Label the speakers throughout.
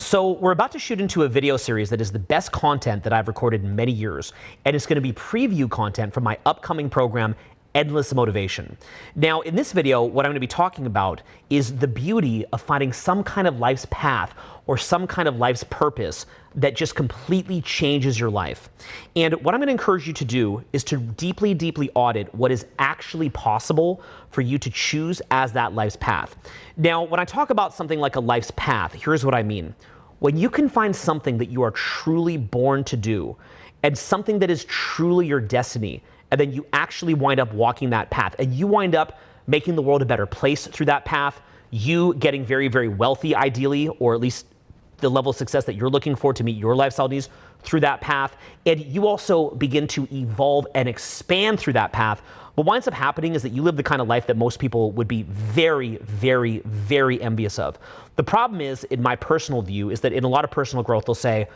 Speaker 1: So we're about to shoot into a video series that is the best content that I've recorded in many years, and it's going to be preview content from my upcoming program, Endless Motivation. Now, in this video, what I'm going to be talking about is the beauty of finding some kind of life's path or some kind of life's purpose that just completely changes your life. And what I'm going to encourage you to do is to deeply, deeply audit what is actually possible for you to choose as that life's path. Now, when I talk about something like a life's path, here's what I mean. When you can find something that you are truly born to do and something that is truly your destiny, and then you actually wind up walking that path, and you wind up making the world a better place through that path, you getting very, very wealthy ideally, or at least the level of success that you're looking for to meet your lifestyle needs through that path, and you also begin to evolve and expand through that path. What winds up happening is that you live the kind of life that most people would be very, very, very envious of. The problem is, in my personal view, is that in a lot of personal growth, they'll say,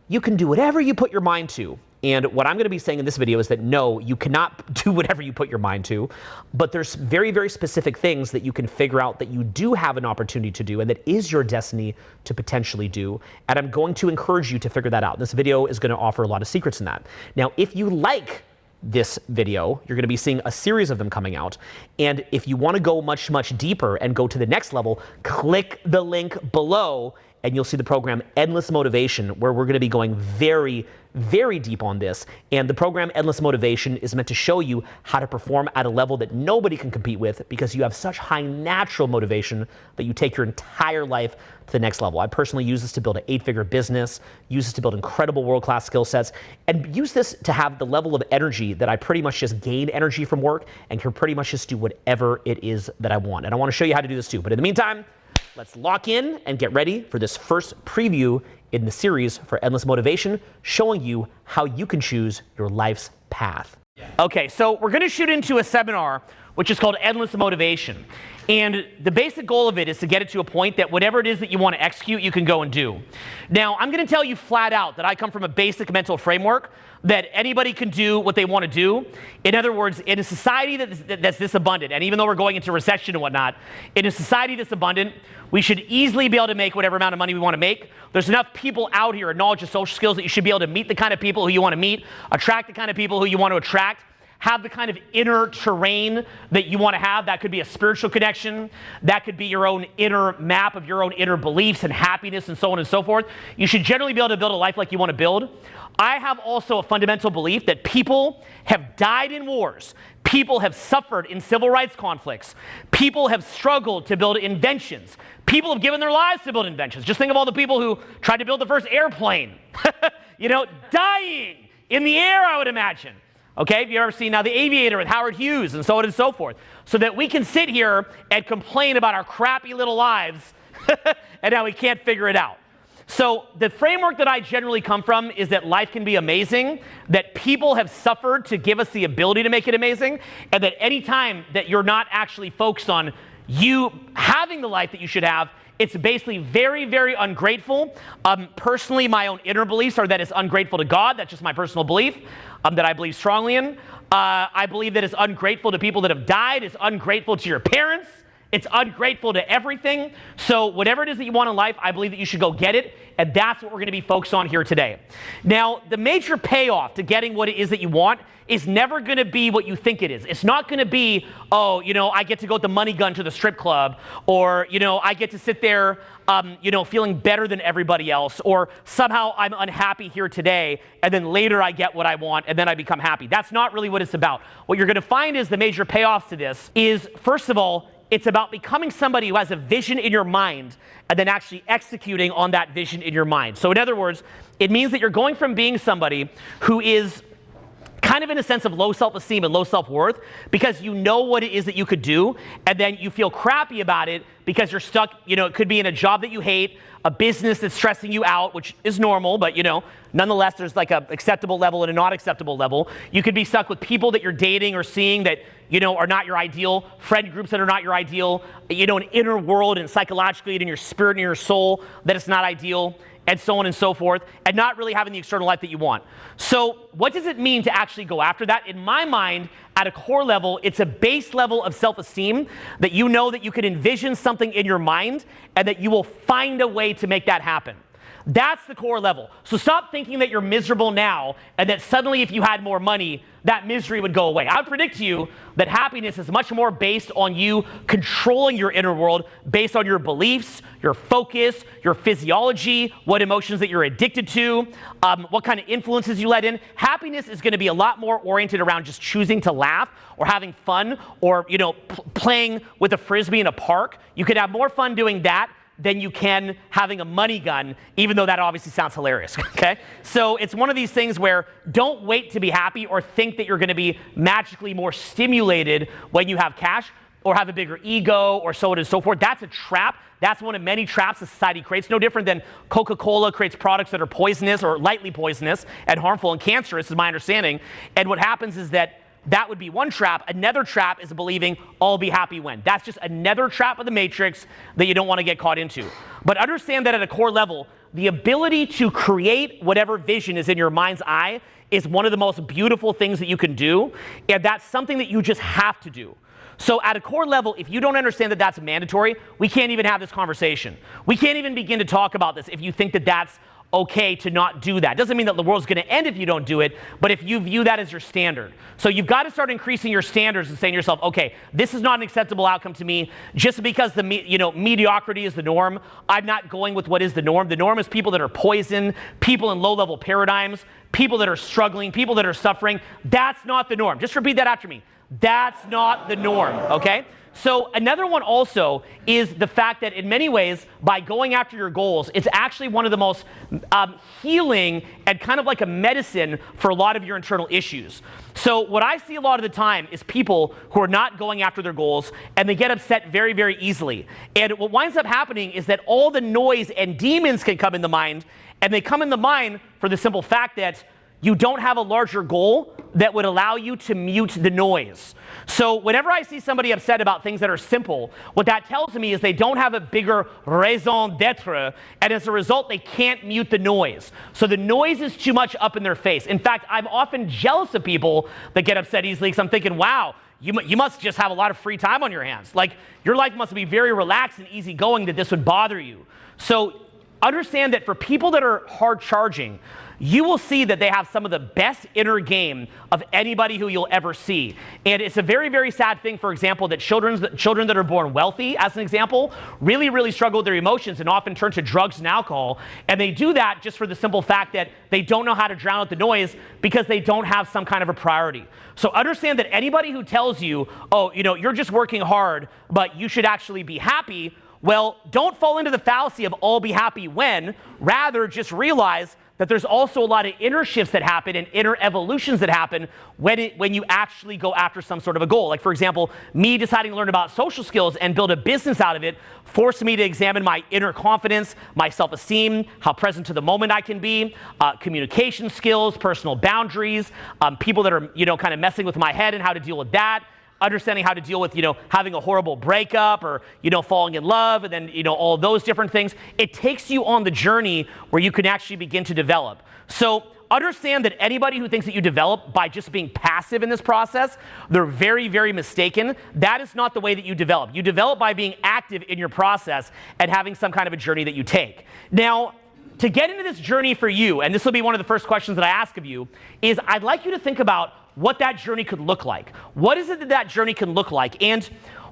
Speaker 1: you can do whatever you put your mind to. And what I'm going to be saying in this video is that no, you cannot do whatever you put your mind to, but there's very, very specific things that you can figure out that you do have an opportunity to do and that is your destiny to potentially do. And I'm going to encourage you to figure that out. This video is going to offer a lot of secrets in that. Now, if you like this video, you're going to be seeing a series of them coming out. And if you want to go much, much deeper and go to the next level, click the link below and you'll see the program Endless Motivation, where we're going to be going very, very deep on this. And the program Endless Motivation is meant to show you how to perform at a level that nobody can compete with because you have such high natural motivation that you take your entire life to the next level. I personally use this to build an 8-figure business, use this to build incredible world-class skill sets, and use this to have the level of energy that I pretty much just gain energy from work and can pretty much just do whatever it is that I want. And I want to show you how to do this too. But in the meantime, let's lock in and get ready for this first preview in the series for Endless Motivation, showing you how you can choose your life's path. Okay, so we're going to shoot into a seminar which is called Endless Motivation. And the basic goal of it is to get it to a point that whatever it is that you want to execute, you can go and do. Now, I'm going to tell you flat out that I come from a basic mental framework that anybody can do what they want to do. In other words, in a society that's this abundant, and even though we're going into recession and whatnot, in a society that's abundant, we should easily be able to make whatever amount of money we want to make. There's enough people out here in knowledge of social skills that you should be able to meet the kind of people who you want to meet, attract the kind of people who you want to attract, have the kind of inner terrain that you want to have. That could be a spiritual connection. That could be your own inner map of your own inner beliefs and happiness and so on and so forth. You should generally be able to build a life like you want to build. I have also a fundamental belief that people have died in wars. People have suffered in civil rights conflicts. People have struggled to build inventions. People have given their lives to build inventions. Just think of all the people who tried to build the first airplane. Dying in the air, I would imagine. Okay, have you ever seen now The Aviator with Howard Hughes and so on and so forth? So that we can sit here and complain about our crappy little lives and how we can't figure it out. So the framework that I generally come from is that life can be amazing, that people have suffered to give us the ability to make it amazing, and that any time that you're not actually focused on you having the life that you should have, it's basically very, very ungrateful. Personally, my own inner beliefs are that it's ungrateful to God. That's just my personal belief that I believe strongly in. I believe that it's ungrateful to people that have died. It's ungrateful to your parents. It's ungrateful to everything. So whatever it is that you want in life, I believe that you should go get it. And that's what we're going to be focused on here today. Now, the major payoff to getting what it is that you want is never going to be what you think it is. It's not going to be, I get to go with the money gun to the strip club, or, I get to sit there, feeling better than everybody else, or somehow I'm unhappy here today, and then later I get what I want, and then I become happy. That's not really what it's about. What you're going to find is the major payoffs to this is, first of all, it's about becoming somebody who has a vision in your mind and then actually executing on that vision in your mind. So in other words, it means that you're going from being somebody who is kind of in a sense of low self-esteem and low self-worth because you know what it is that you could do, and then you feel crappy about it because you're stuck, it could be in a job that you hate, a business that's stressing you out, which is normal, but nonetheless, there's like a acceptable level and a not acceptable level. You could be stuck with people that you're dating or seeing that, are not your ideal, friend groups that are not your ideal, an inner world and psychologically and in your spirit and your soul that it's not ideal, and so on and so forth, and not really having the external life that you want. So what does it mean to actually go after that? In my mind, at a core level, it's a base level of self-esteem that you know that you can envision something in your mind and that you will find a way to make that happen. That's the core level. So stop thinking that you're miserable now and that suddenly if you had more money, that misery would go away. I would predict to you that happiness is much more based on you controlling your inner world, based on your beliefs, your focus, your physiology, what emotions that you're addicted to, what kind of influences you let in. Happiness is going to be a lot more oriented around just choosing to laugh or having fun or, playing with a frisbee in a park. You could have more fun doing that than you can having a money gun, even though that obviously sounds hilarious, okay? So it's one of these things where don't wait to be happy or think that you're gonna be magically more stimulated when you have cash or have a bigger ego or so on and so forth. That's a trap. That's one of many traps that society creates. No different than Coca-Cola creates products that are poisonous or lightly poisonous and harmful and cancerous, is my understanding. And what happens is that would be one trap. Another trap is believing I'll be happy when. That's just another trap of the matrix that you don't want to get caught into. But understand that at a core level, the ability to create whatever vision is in your mind's eye is one of the most beautiful things that you can do. And that's something that you just have to do. So at a core level, if you don't understand that that's mandatory, we can't even have this conversation. We can't even begin to talk about this if you think that that's okay to not do that. Doesn't mean that the world's going to end if you don't do it, but if you view that as your standard. So you've got to start increasing your standards and saying to yourself, okay, this is not an acceptable outcome to me just because mediocrity is the norm. I'm not going with what is the norm. The norm is people that are poisoned, people in low-level paradigms, people that are struggling, people that are suffering. That's not the norm. Just repeat that after me. That's not the norm, okay? So another one also is the fact that in many ways, by going after your goals, it's actually one of the most healing and kind of like a medicine for a lot of your internal issues. So what I see a lot of the time is people who are not going after their goals and they get upset very, very easily. And what winds up happening is that all the noise and demons can come in the mind, and they come in the mind for the simple fact that you don't have a larger goal that would allow you to mute the noise. So whenever I see somebody upset about things that are simple, what that tells me is they don't have a bigger raison d'etre, and as a result, they can't mute the noise. So the noise is too much up in their face. In fact, I'm often jealous of people that get upset easily because I'm thinking, wow, you must just have a lot of free time on your hands. Like, your life must be very relaxed and easygoing that this would bother you. So understand that for people that are hard charging, you will see that they have some of the best inner game of anybody who you'll ever see. And it's a very, very sad thing, for example, that children that are born wealthy, as an example, really, really struggle with their emotions and often turn to drugs and alcohol. And they do that just for the simple fact that they don't know how to drown out the noise because they don't have some kind of a priority. So understand that anybody who tells you, oh, you're just working hard, but you should actually be happy, well, don't fall into the fallacy of I'll be happy when. Rather, just realize that there's also a lot of inner shifts that happen and inner evolutions that happen when you actually go after some sort of a goal. Like, for example, me deciding to learn about social skills and build a business out of it forced me to examine my inner confidence, my self-esteem, how present to the moment I can be, communication skills, personal boundaries, people that are, kind of messing with my head and how to deal with that. Understanding how to deal with, having a horrible breakup or, falling in love and then, all those different things. It takes you on the journey where you can actually begin to develop. So understand that anybody who thinks that you develop by just being passive in this process, they're very, very mistaken. That is not the way that you develop. You develop by being active in your process and having some kind of a journey that you take. Now, to get into this journey for you, and this will be one of the first questions that I ask of you, is I'd like you to think about what that journey could look like. What is it that journey can look like? And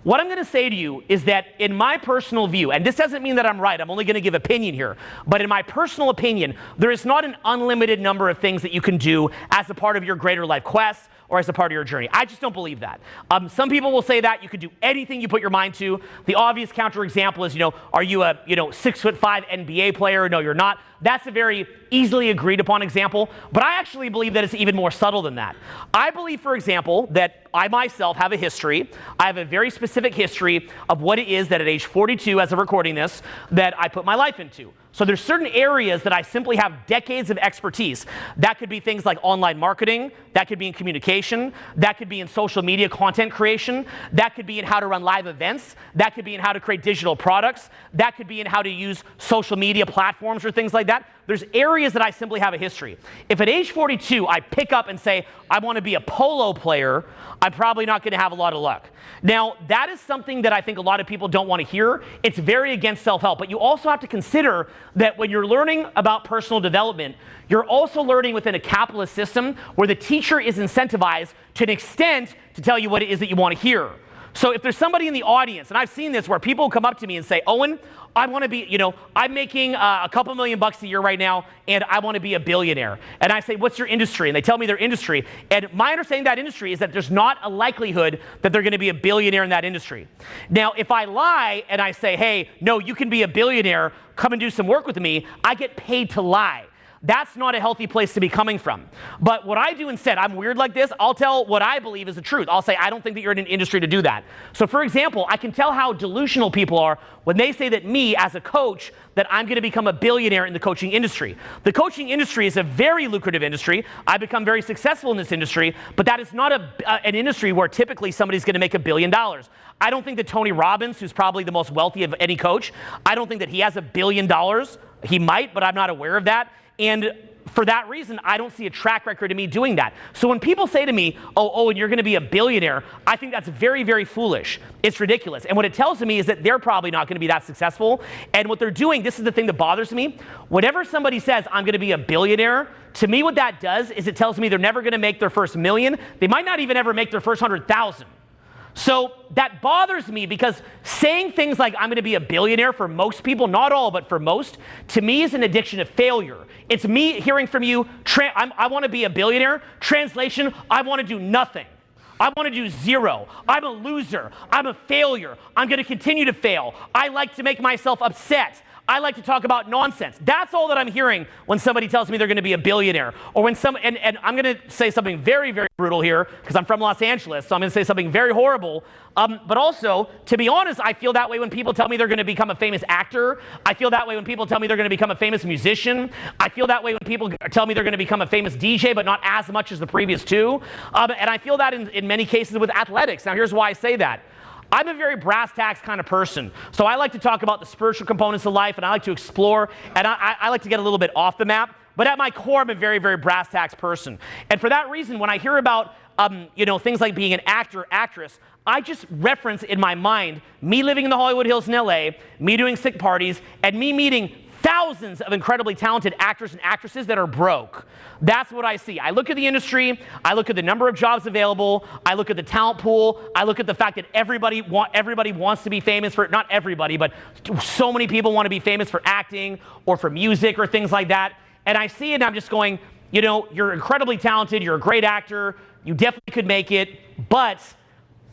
Speaker 1: what I'm going to say to you is that in my personal view, and this doesn't mean that I'm right, I'm only going to give opinion here, but in my personal opinion, there is not an unlimited number of things that you can do as a part of your greater life quest or as a part of your journey. I just don't believe that. Some people will say that you can do anything you put your mind to. The obvious counterexample is, are you a 6'5" NBA player? No, you're not. That's a very easily agreed upon example, but I actually believe that it's even more subtle than that. I believe, for example, that I myself have a history. I have a very specific history of what it is that at age 42, as of recording this, that I put my life into. So there's certain areas that I simply have decades of expertise. That could be things like online marketing, that could be in communication, that could be in social media content creation, that could be in how to run live events, that could be in how to create digital products, that could be in how to use social media platforms or things like that. There's areas that I simply have a history. If at age 42 I pick up and say, I want to be a polo player, I'm probably not going to have a lot of luck. Now, that is something that I think a lot of people don't want to hear. It's very against self-help, but you also have to consider that when you're learning about personal development, you're also learning within a capitalist system where the teacher is incentivized to an extent to tell you what it is that you want to hear. So if there's somebody in the audience, and I've seen this where people come up to me and say, Owen, I want to be, I'm making a couple $1 million a year right now, and I want to be a billionaire. And I say, what's your industry? And they tell me their industry. And my understanding of that industry is that there's not a likelihood that they're going to be a billionaire in that industry. Now, if I lie and I say, hey, no, you can be a billionaire, come and do some work with me, I get paid to lie. That's not a healthy place to be coming from. But what I do instead, I'm weird like this, I'll tell what I believe is the truth. I'll say, I don't think that you're in an industry to do that. So for example, I can tell how delusional people are when they say that me, as a coach, that I'm going to become a billionaire in the coaching industry. The coaching industry is a very lucrative industry. I've become very successful in this industry, but that is not an industry where typically somebody's going to make $1 billion. I don't think that Tony Robbins, who's probably the most wealthy of any coach, I don't think that he has $1 billion. He might, but I'm not aware of that. And for that reason, I don't see a track record of me doing that. So when people say to me, oh, Owen, you're going to be a billionaire, I think that's very, very foolish. It's ridiculous. And what it tells me is that they're probably not going to be that successful. And what they're doing, this is the thing that bothers me. Whenever somebody says, I'm going to be a billionaire, to me what that does is it tells me they're never going to make their first $1 million. They might not even ever make their first 100,000. So that bothers me because saying things like I'm going to be a billionaire for most people, not all, but for most, to me is an addiction of failure. It's me hearing from you, I want to be a billionaire. Translation, I want to do nothing. I want to do zero. I'm a loser. I'm a failure. I'm going to continue to fail. I like to make myself upset. I like to talk about nonsense. That's all that I'm hearing when somebody tells me they're going to be a billionaire. Or when and I'm going to say something very, very brutal here because I'm from Los Angeles, so I'm going to say something very horrible. But also, to be honest, I feel that way when people tell me they're going to become a famous actor. I feel that way when people tell me they're going to become a famous musician. I feel that way when people tell me they're going to become a famous DJ, but not as much as the previous two. And I feel that in many cases with athletics. Now, here's why I say that. I'm a very brass tacks kind of person. So I like to talk about the spiritual components of life, and I like to explore, and I like to get a little bit off the map. But at my core, I'm a very, very brass tacks person. And for that reason, when I hear about things like being an actor, actress, I just reference in my mind me living in the Hollywood Hills in LA, me doing sick parties, and me meeting thousands of incredibly talented actors and actresses that are broke. That's what I see. I look at the industry, I look at the number of jobs available, I look at the talent pool, I look at the fact that everybody wants to be famous for, not everybody, but so many people want to be famous for acting or for music or things like that. And I see it and I'm just going, you're incredibly talented, you're a great actor, you definitely could make it, but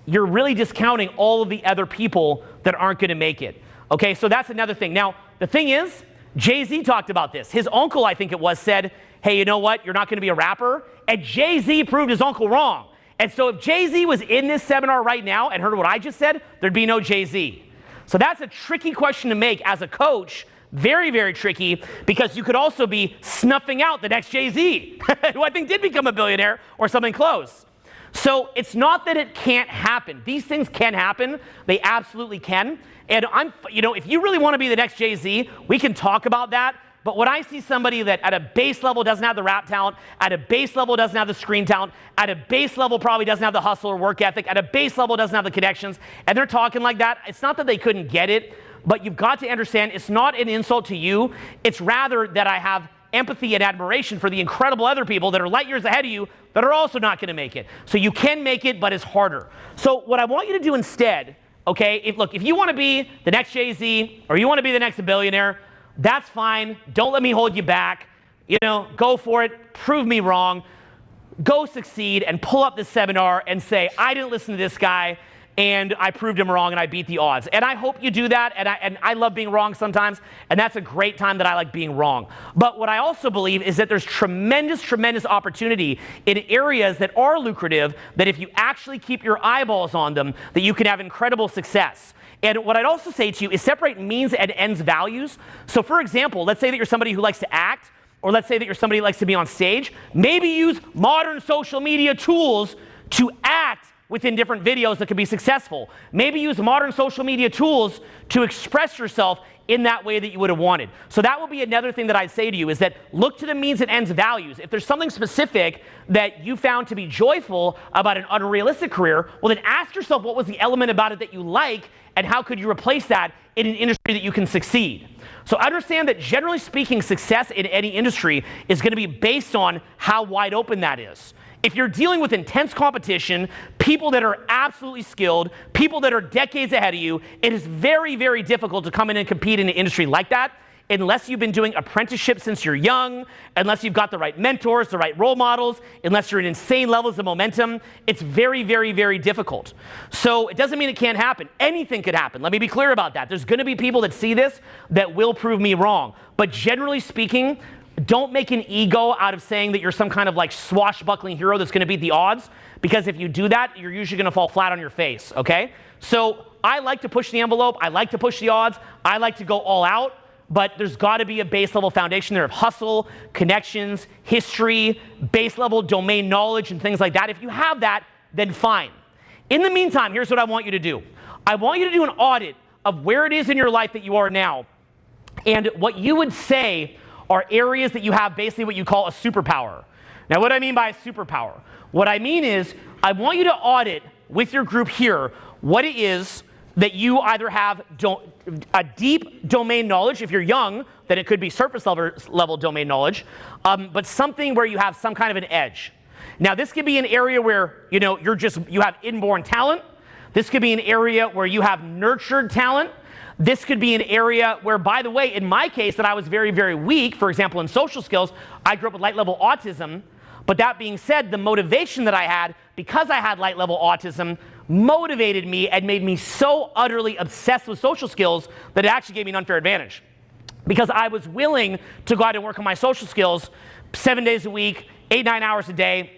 Speaker 1: you're really discounting all of the other people that aren't going to make it. Okay, so that's another thing. Now, the thing is, Jay-Z talked about this. His uncle, I think it was, said, hey, you know what? You're not going to be a rapper. And Jay-Z proved his uncle wrong. And so if Jay-Z was in this seminar right now and heard what I just said, there'd be no Jay-Z. So that's a tricky question to make as a coach. Very, very tricky, because you could also be snuffing out the next Jay-Z, who I think did become a billionaire or something close. So it's not that it can't happen. These things can happen. They absolutely can. And if you really want to be the next Jay-Z, we can talk about that. But when I see somebody that at a base level doesn't have the rap talent, at a base level doesn't have the screen talent, at a base level probably doesn't have the hustle or work ethic, at a base level doesn't have the connections, and they're talking like that, it's not that they couldn't get it, but you've got to understand it's not an insult to you. It's rather that I have empathy and admiration for the incredible other people that are light years ahead of you that are also not going to make it. So you can make it, but it's harder. So what I want you to do instead, okay, if you want to be the next Jay-Z or you want to be the next billionaire, that's fine. Don't let me hold you back. Go for it. Prove me wrong. Go succeed and pull up this seminar and say, I didn't listen to this guy and I proved him wrong and I beat the odds. And I hope you do that. And I love being wrong sometimes. And that's a great time that I like being wrong. But what I also believe is that there's tremendous, tremendous opportunity in areas that are lucrative, that if you actually keep your eyeballs on them, that you can have incredible success. And what I'd also say to you is separate means and ends values. So for example, let's say that you're somebody who likes to act, or let's say that you're somebody who likes to be on stage. Maybe use modern social media tools to act within different videos that could be successful. Maybe use modern social media tools to express yourself in that way that you would have wanted. So that would be another thing that I'd say to you, is that look to the means and ends values. If there's something specific that you found to be joyful about an unrealistic career, well then ask yourself what was the element about it that you like, and how could you replace that in an industry that you can succeed. So understand that generally speaking, success in any industry is going to be based on how wide open that is. If you're dealing with intense competition, people that are absolutely skilled, people that are decades ahead of you, it is very, very difficult to come in and compete in an industry like that unless you've been doing apprenticeships since you're young, unless you've got the right mentors, the right role models, unless you're in insane levels of momentum. It's very, very, very difficult. So it doesn't mean it can't happen. Anything could happen. Let me be clear about that. There's going to be people that see this that will prove me wrong. But generally speaking, don't make an ego out of saying that you're some kind of like swashbuckling hero that's going to beat the odds, because if you do that, you're usually going to fall flat on your face, okay? So I like to push the envelope. I like to push the odds. I like to go all out. But there's got to be a base level foundation there of hustle, connections, history, base level domain knowledge, and things like that. If you have that, then fine. In the meantime, here's what I want you to do. I want you to do an audit of where it is in your life that you are now, and what you would say are areas that you have basically what you call a superpower. Now, what I mean by a superpower? What I mean is, I want you to audit with your group here what it is that you either have a deep domain knowledge. If you're young, then it could be surface level domain knowledge, but something where you have some kind of an edge. Now, this could be an area where you have inborn talent. This could be an area where you have nurtured talent. This could be an area where, by the way, in my case, that I was very, very weak. For example, in social skills, I grew up with light level autism. But that being said, the motivation that I had, because I had light level autism, motivated me and made me so utterly obsessed with social skills that it actually gave me an unfair advantage. Because I was willing to go out and work on my social skills 7 days a week, 8-9 hours a day.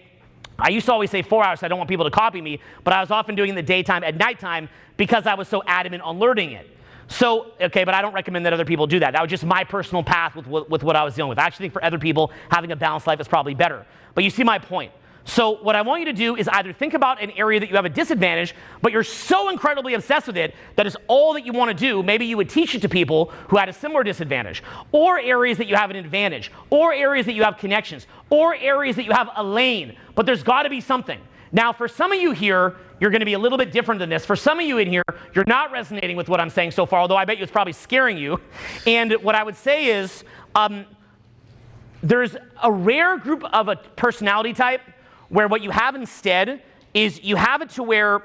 Speaker 1: I used to always say 4 hours, so I don't want people to copy me, but I was often doing it in the daytime at nighttime because I was so adamant on learning it. So, okay, but I don't recommend that other people do that. That was just my personal path with what I was dealing with. I actually think for other people, having a balanced life is probably better. But you see my point. So what I want you to do is either think about an area that you have a disadvantage, but you're so incredibly obsessed with it that it's all that you want to do. Maybe you would teach it to people who had a similar disadvantage, or areas that you have an advantage, or areas that you have connections, or areas that you have a lane. But there's got to be something. Now, for some of you here, you're going to be a little bit different than this. For some of you in here, you're not resonating with what I'm saying so far, although I bet you it's probably scaring you. And what I would say is there's a rare group of a personality type where what you have instead is you have it to where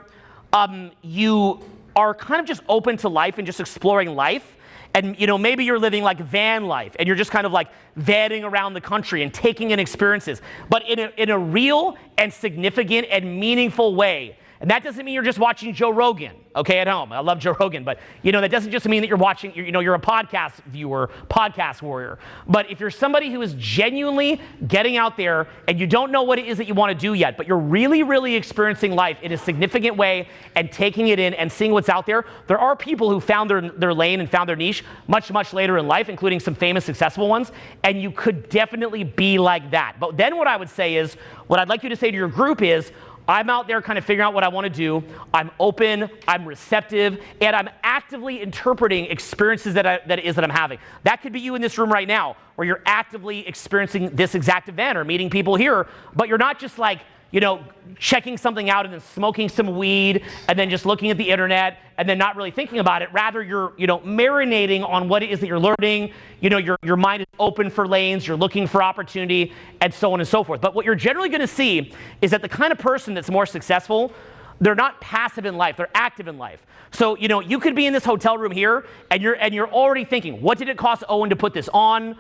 Speaker 1: you are kind of just open to life and just exploring life. And maybe you're living like van life, and you're just kind of like vanning around the country and taking in experiences, but in a real and significant and meaningful way. And that doesn't mean you're just watching Joe Rogan, okay, at home. I love Joe Rogan, but that doesn't just mean that you're watching, you're a podcast viewer, podcast warrior. But if you're somebody who is genuinely getting out there and you don't know what it is that you want to do yet, but you're really, really experiencing life in a significant way and taking it in and seeing what's out there, there are people who found their lane and found their niche much, much later in life, including some famous, successful ones, and you could definitely be like that. But then what I would say is, what I'd like you to say to your group is, I'm out there kind of figuring out what I want to do. I'm open, I'm receptive, and I'm actively interpreting experiences that I'm having. That could be you in this room right now, where you're actively experiencing this exact event or meeting people here, but you're not just like, checking something out and then smoking some weed and then just looking at the internet and then not really thinking about it. Rather, you're, marinating on what it is that you're learning. Your mind is open for lanes, you're looking for opportunity, and so on and so forth. But what you're generally going to see is that the kind of person that's more successful, they're not passive in life, they're active in life. So, you could be in this hotel room here and you're already thinking, what did it cost Owen to put this on?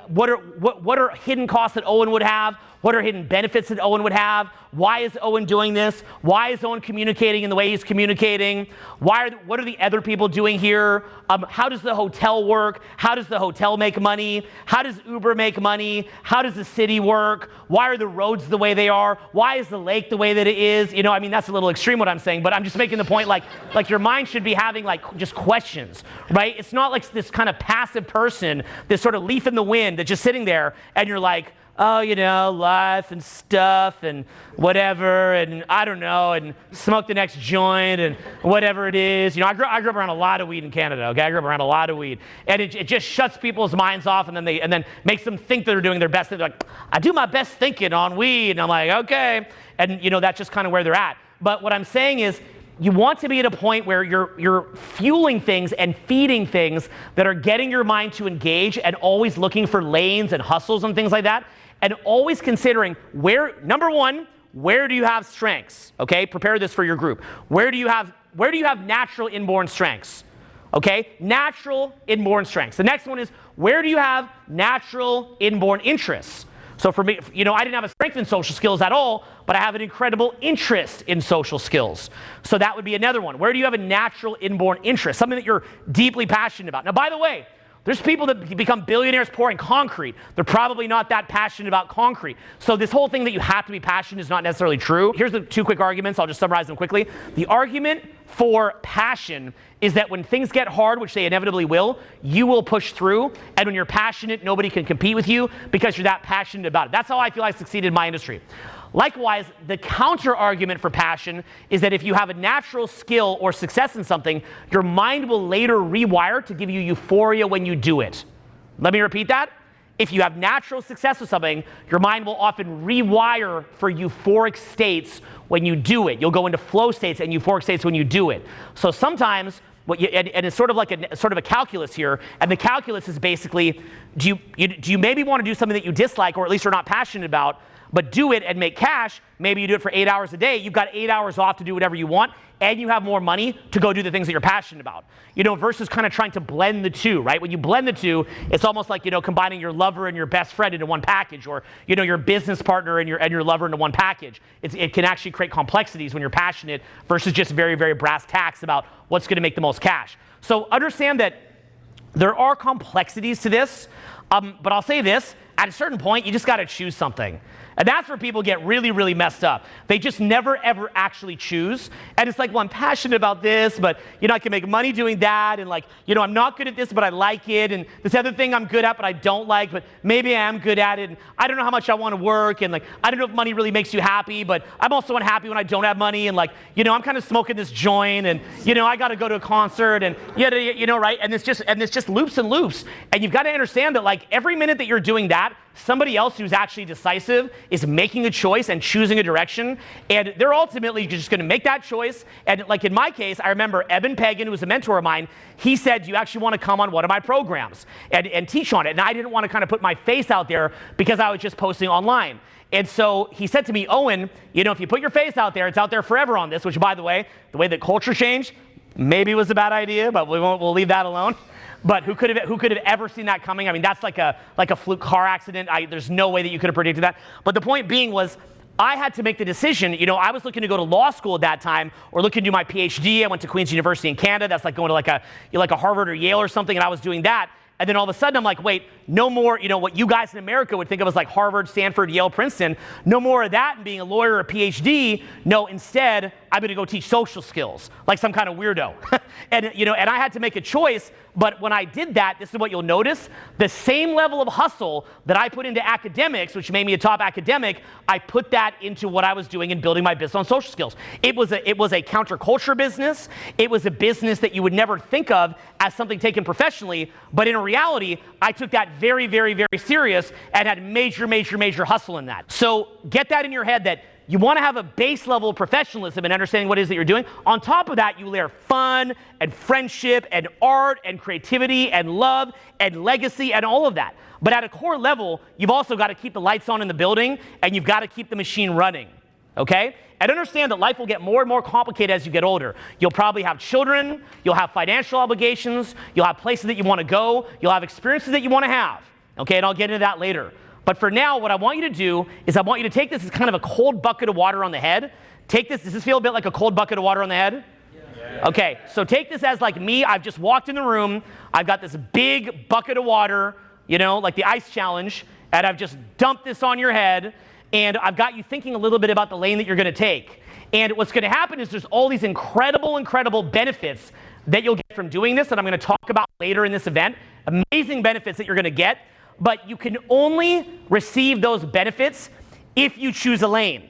Speaker 1: What are hidden costs that Owen would have? What are hidden benefits that Owen would have? Why is Owen doing this? Why is Owen communicating in the way he's communicating? What are the other people doing here? How does the hotel work? How does the hotel make money? How does Uber make money? How does the city work? Why are the roads the way they are? Why is the lake the way that it is? That's a little extreme what I'm saying, but I'm just making the point like your mind should be having just questions, right? It's not like this kind of passive person, this sort of leaf in the wind that's just sitting there and you're like, oh, life and stuff and whatever, and I don't know, and smoke the next joint and whatever it is. I grew up around a lot of weed in Canada, okay? I grew up around a lot of weed. And it just shuts people's minds off, and then makes them think they're doing their best. They're like, I do my best thinking on weed. And I'm like, okay. And, that's just kind of where they're at. But what I'm saying is, you want to be at a point where you're fueling things and feeding things that are getting your mind to engage, and always looking for lanes and hustles and things like that, and always considering number one, where do you have strengths? Okay, prepare this for your group. Where do you have natural inborn strengths? Okay, natural inborn strengths. The next one is, where do you have natural inborn interests? So for me, I didn't have a strength in social skills at all, but I have an incredible interest in social skills. So that would be another one. Where do you have a natural inborn interest? Something that you're deeply passionate about. Now, by the way, there's people that become billionaires pouring concrete. They're probably not that passionate about concrete. So this whole thing that you have to be passionate is not necessarily true. Here's the two quick arguments. I'll just summarize them quickly. The argument for passion is that when things get hard, which they inevitably will, you will push through. And when you're passionate, nobody can compete with you because you're that passionate about it. That's how I feel I succeeded in my industry. Likewise, the counter argument for passion is that if you have a natural skill or success in something, your mind will later rewire to give you euphoria when you do it. Let me repeat that. If you have natural success with something, your mind will often rewire for euphoric states when you do it. You'll go into flow states and euphoric states when you do it. So sometimes, and it's sort of like a calculus here, and the calculus is basically, do you maybe want to do something that you dislike, or at least are not passionate about, but do it and make cash? Maybe you do it for 8 hours a day. You've got 8 hours off to do whatever you want, and you have more money to go do the things that you're passionate about. Versus kind of trying to blend the two, right? When you blend the two, it's almost like, combining your lover and your best friend into one package, or, your business partner and your lover into one package. It can actually create complexities when you're passionate versus just very, very brass tacks about what's going to make the most cash. So understand that there are complexities to this, but I'll say this, at a certain point, you just got to choose something. And that's where people get really, really messed up. They just never, ever actually choose. And it's like, well, I'm passionate about this, but, I can make money doing that. And I'm not good at this, but I like it. And this other thing I'm good at, but I don't like, but maybe I am good at it. And I don't know how much I want to work. And I don't know if money really makes you happy, but I'm also unhappy when I don't have money. And I'm kind of smoking this joint, and, I got to go to a concert, and, right? And this just loops and loops. And you've got to understand that, every minute that you're doing that, somebody else who's actually decisive is making a choice and choosing a direction, and they're ultimately just going to make that choice. And in my case, I remember Evan Pagan, who was a mentor of mine, he said, do you actually want to come on one of my programs and teach on it? And I didn't want to kind of put my face out there because I was just posting online. And so he said to me, Owen, if you put your face out there, it's out there forever on this, which, by the way that culture changed maybe was a bad idea, but we'll leave that alone. But who could have ever seen that coming? I mean, that's like a fluke car accident. There's no way that you could have predicted that. But the point being was, I had to make the decision. I was looking to go to law school at that time, or looking to do my PhD. I went to Queen's University in Canada. That's like going to like a Harvard or Yale or something, and I was doing that. And then all of a sudden, I'm like, wait, no more, what you guys in America would think of as like Harvard, Stanford, Yale, Princeton. No more of that and being a lawyer or a PhD. No, instead, I'm going to go teach social skills like some kind of weirdo. And I had to make a choice. But when I did that, this is what you'll notice. The same level of hustle that I put into academics, which made me a top academic, I put that into what I was doing in building my business on social skills. It was a counterculture business. It was a business that you would never think of as something taken professionally. But in reality, I took that very, very, very serious and had major, major, major hustle in that. So get that in your head, that you want to have a base level of professionalism and understanding what it is that you're doing. On top of that, you layer fun and friendship and art and creativity and love and legacy and all of that. But at a core level, you've also got to keep the lights on in the building, and you've got to keep the machine running, okay? And understand that life will get more and more complicated as you get older. You'll probably have children, you'll have financial obligations, you'll have places that you want to go, you'll have experiences that you want to have, okay? And I'll get into that later. But for now, what I want you to do is I want you to take this as kind of a cold bucket of water on the head. Take this, does this feel a bit like a cold bucket of water on the head? Yeah. Okay, so take this as like me. I've just walked in the room. I've got this big bucket of water, like the ice challenge, and I've just dumped this on your head, and I've got you thinking a little bit about the lane that you're going to take. And what's going to happen is there's all these incredible, incredible benefits that you'll get from doing this that I'm going to talk about later in this event. Amazing benefits that you're going to get. But you can only receive those benefits if you choose a lane.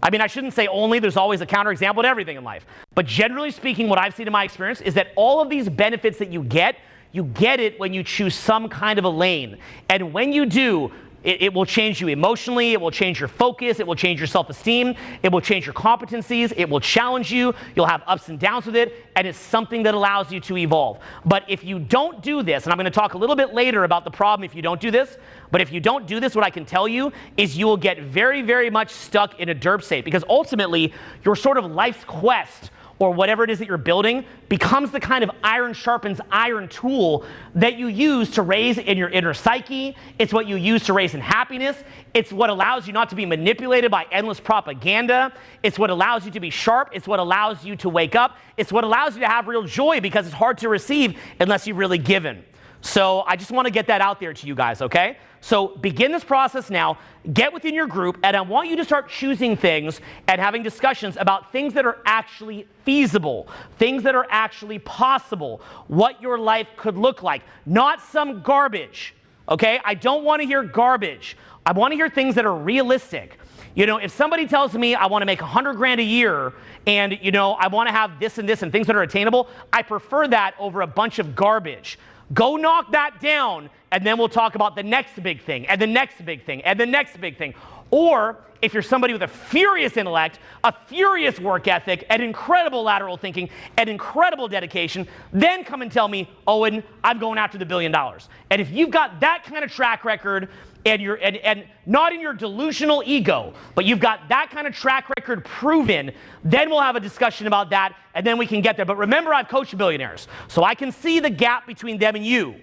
Speaker 1: I mean, I shouldn't say only, there's always a counterexample to everything in life. But generally speaking, what I've seen in my experience is that all of these benefits that you get it when you choose some kind of a lane. And when you do, it will change you emotionally, it will change your focus, it will change your self-esteem, it will change your competencies, it will challenge you, you'll have ups and downs with it, and it's something that allows you to evolve. But if you don't do this, and I'm going to talk a little bit later about the problem if you don't do this, but if you don't do this, what I can tell you is you will get very, very much stuck in a derp state, because ultimately your sort of life's quest or whatever it is that you're building becomes the kind of iron sharpens iron tool that you use to raise in your inner psyche. It's what you use to raise in happiness. It's what allows you not to be manipulated by endless propaganda. It's what allows you to be sharp. It's what allows you to wake up. It's what allows you to have real joy, because it's hard to receive unless you've really given. So I just want to get that out there to you guys, okay? So begin this process now, get within your group, and I want you to start choosing things and having discussions about things that are actually feasible, things that are actually possible, what your life could look like, not some garbage, okay? I don't want to hear garbage. I want to hear things that are realistic. You know, if somebody tells me I want to make 100 grand a year and, you know, I want to have this and things that are attainable, I prefer that over a bunch of garbage. Go knock that down, and then we'll talk about the next big thing, and the next big thing, and the next big thing. Or if you're somebody with a furious intellect, a furious work ethic, and incredible lateral thinking, and incredible dedication, then come and tell me, Owen, I'm going after the $1 billion. And if you've got that kind of track record, and you're and not in your delusional ego, but you've got that kind of track record proven, then we'll have a discussion about that, and then we can get there. But remember, I've coached billionaires, so I can see the gap between them and you.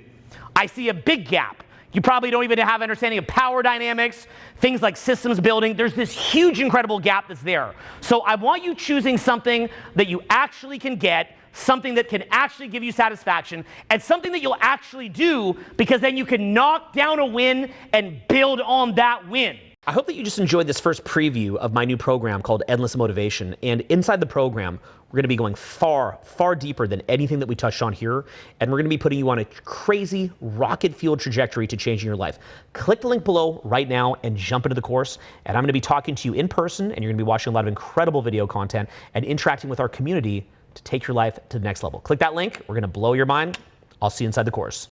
Speaker 1: I see a big gap. You probably don't even have understanding of power dynamics, things like systems building. There's this huge, incredible gap that's there. So I want you choosing something that you actually can get, something that can actually give you satisfaction, and something that you'll actually do, because then you can knock down a win and build on that win. I hope that you just enjoyed this first preview of my new program called Endless Motivation. And inside the program, we're going to be going far, far deeper than anything that we touched on here. And we're going to be putting you on a crazy rocket-fueled trajectory to changing your life. Click the link below right now and jump into the course. And I'm going to be talking to you in person, and you're going to be watching a lot of incredible video content and interacting with our community to take your life to the next level. Click that link. We're going to blow your mind. I'll see you inside the course.